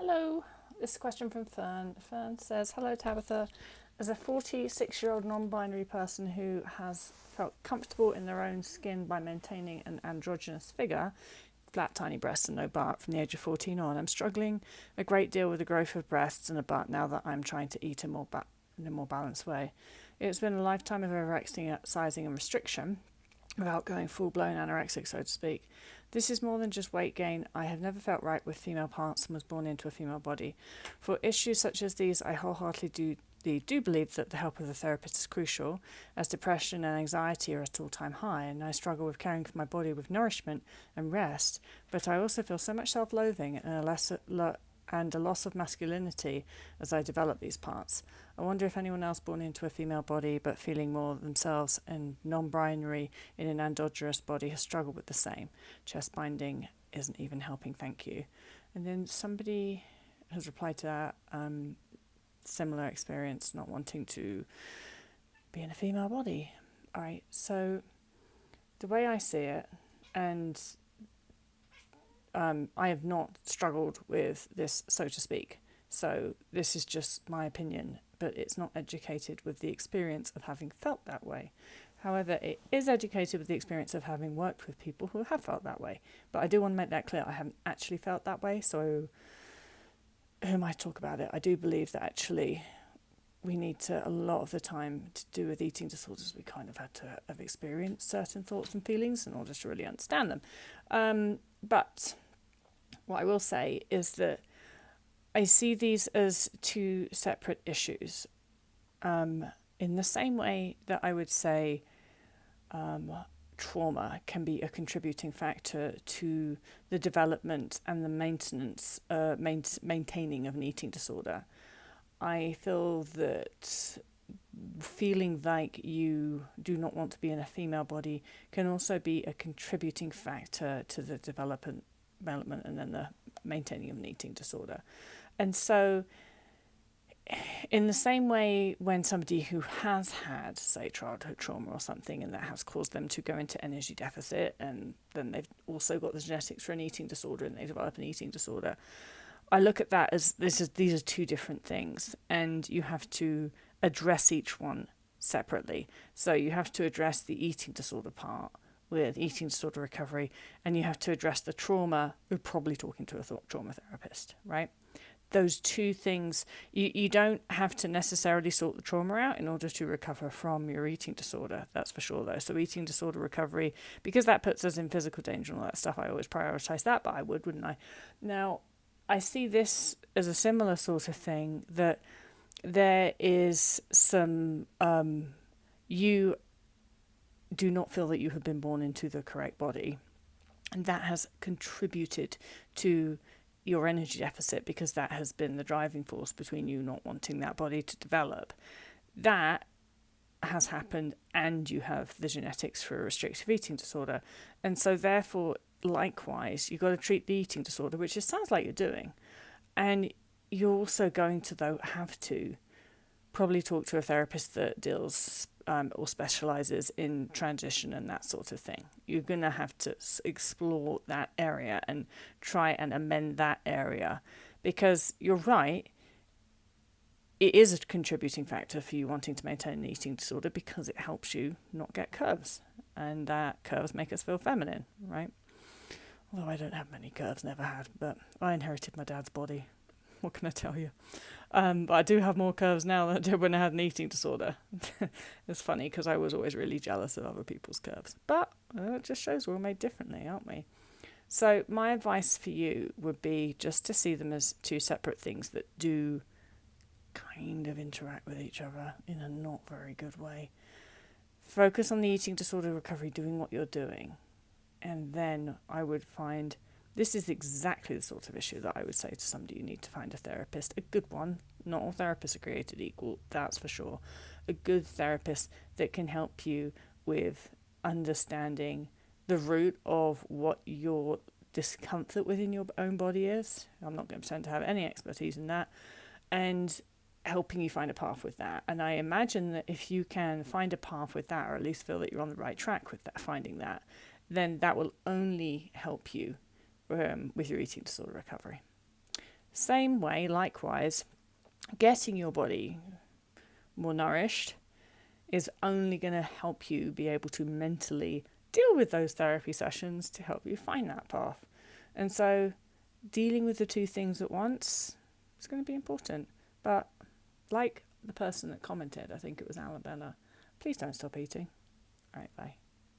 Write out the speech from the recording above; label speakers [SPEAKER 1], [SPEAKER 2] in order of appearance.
[SPEAKER 1] Hello, this is a question from Fern. Fern says, "Hello Tabitha, as a 46-year-old non-binary person who has felt comfortable in their own skin by maintaining an androgynous figure, flat tiny breasts and no butt from the age of 14 on, I'm struggling a great deal with the growth of breasts and a butt now that I'm trying to eat in a more balanced way. It's been a lifetime of over-exercising and restriction without going full-blown anorexic, so to speak. This is more than just weight gain. I have never felt right with female parts and was born into a female body. For issues such as these, I wholeheartedly do believe that the help of the therapist is crucial, as depression and anxiety are at all-time high, and I struggle with caring for my body with nourishment and rest, but I also feel so much self-loathing and a loss of masculinity as I develop these parts. I wonder if anyone else born into a female body but feeling more themselves and non-binary in an androgynous body has struggled with the same. Chest binding isn't even helping, thank you." And then somebody has replied to that, similar experience, not wanting to be in a female body. All right, so the way I see it, and I have not struggled with this, so to speak. So this is just my opinion, but it's not educated with the experience of having felt that way. However, it is educated with the experience of having worked with people who have felt that way. But I do want to make that clear. I haven't actually felt that way, so who am I to talk about it? I do believe that actually we need to, a lot of the time, to do with eating disorders, we kind of had to have experienced certain thoughts and feelings in order to really understand them. But what I will say is that I see these as two separate issues. In the same way that I would say trauma can be a contributing factor to the development and the maintaining of an eating disorder, I feel that feeling like you do not want to be in a female body can also be a contributing factor to the development and then the maintaining of an eating disorder. And so in the same way, when somebody who has had, say, childhood trauma or something, and that has caused them to go into energy deficit, and then they've also got the genetics for an eating disorder and they develop an eating disorder, I look at that as these are two different things, and you have to address each one separately. So you have to address the eating disorder part with eating disorder recovery, and you have to address the trauma. We're probably talking to a trauma therapist, right? Those two things, you don't have to necessarily sort the trauma out in order to recover from your eating disorder, that's for sure though. So eating disorder recovery, because that puts us in physical danger and all that stuff, I always prioritise that, but I wouldn't I? Now, I see this as a similar sort of thing, that there is some, you do not feel that you have been born into the correct body, and that has contributed to your energy deficit, because that has been the driving force between you not wanting that body to develop. That has happened, and you have the genetics for a restrictive eating disorder. And so therefore, likewise, you've got to treat the eating disorder, which it sounds like you're doing. And you're also going to, though, have to probably talk to a therapist that deals or specialises in transition and that sort of thing. You're going to have to explore that area and try and amend that area, because you're right, it is a contributing factor for you wanting to maintain an eating disorder, because it helps you not get curves, and that curves make us feel feminine, right? Although I don't have many curves, never had, but I inherited my dad's body. What can I tell you? But I do have more curves now than I did when I had an eating disorder. It's funny, because I was always really jealous of other people's curves. But it just shows we're all made differently, aren't we? So my advice for you would be just to see them as two separate things that do kind of interact with each other in a not very good way. Focus on the eating disorder recovery, doing what you're doing. And then I would find, this is exactly the sort of issue that I would say to somebody, you need to find a therapist, a good one. Not all therapists are created equal, that's for sure. A good therapist that can help you with understanding the root of what your discomfort within your own body is. I'm not going to pretend to have any expertise in that. And helping you find a path with that. And I imagine that if you can find a path with that, or at least feel that you're on the right track with that, finding that, then that will only help you with your eating disorder recovery. Same way, likewise, getting your body more nourished is only going to help you be able to mentally deal with those therapy sessions to help you find that path. And so dealing with the two things at once is going to be important. But like the person that commented, I think it was Alabella, please don't stop eating. All right, bye.